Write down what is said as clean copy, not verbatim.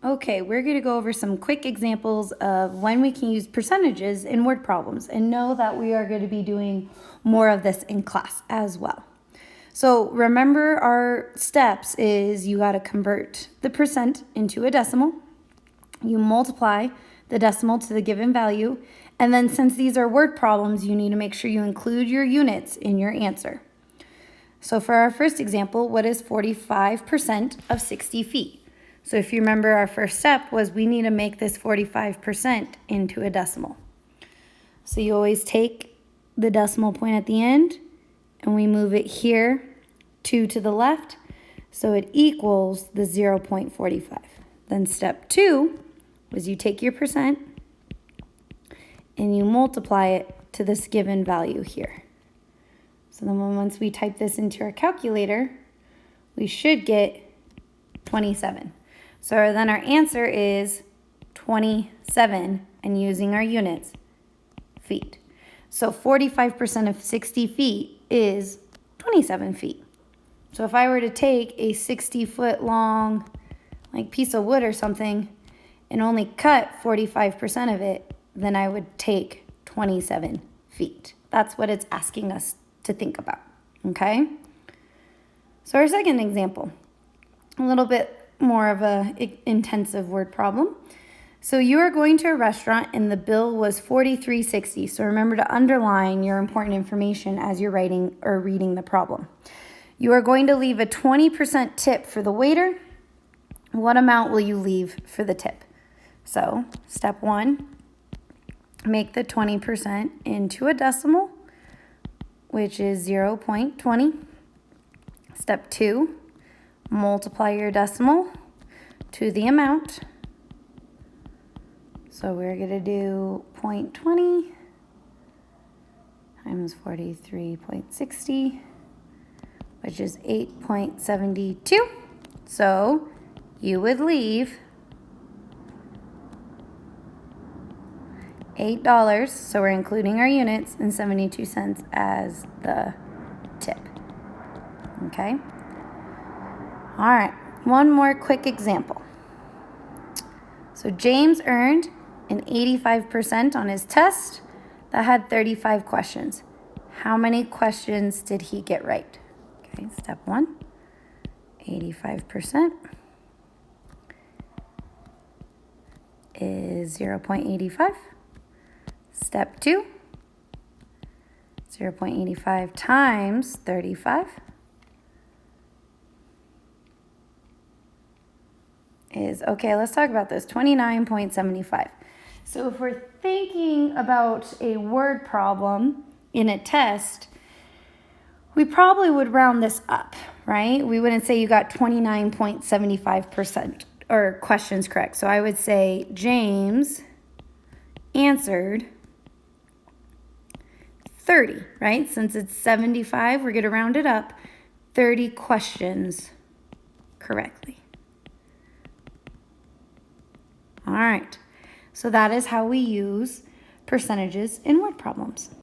Okay, we're going to go over some quick examples of when we can use percentages in word problems, and know that we are going to be doing more of this in class as well. So remember, our steps is you got to convert the percent into a decimal. You multiply the decimal to the given value, and then since these are word problems, you need to make sure you include your units in your answer. So for our first example, what is 45% of 60 feet? So if you remember, our first step was we need to make this 45% into a decimal. So you always take the decimal point at the end and we move it here 2 to the left, so it equals the 0.45. Then step 2 was you take your percent and you multiply it to this given value here. So then once we type this into our calculator, we should get 27. So then our answer is 27, and using our units, feet. So 45% of 60 feet is 27 feet. So if I were to take a 60-foot long piece of wood or something and only cut 45% of it, then I would take 27 feet. That's what it's asking us to think about, okay? So our second example, a little bit more of a intensive word problem. So you are going to a restaurant and the bill was $43.60. So remember to underline your important information as you're writing or reading the problem. You are going to leave a 20% tip for the waiter. What amount will you leave for the tip? So step 1, make the 20% into a decimal, which is 0.20. Step 2, multiply your decimal to the amount. So we're going to do 0.20 times 43.60, which is 8.72. So you would leave $8, so we're including our units, and 72 cents as the tip. Okay? All right, one more quick example. So James earned an 85% on his test that had 35 questions. How many questions did he get right? Okay, step 1, 85% is 0.85. Step 2, 0.85 times 35 is, okay, let's talk about this, 29.75. So if we're thinking about a word problem in a test, we probably would round this up, right? We wouldn't say you got 29.75% or questions correct. So I would say James answered 30, right? Since it's 75, we're going to round it up, 30 questions correctly. All right, so that is how we use percentages in word problems.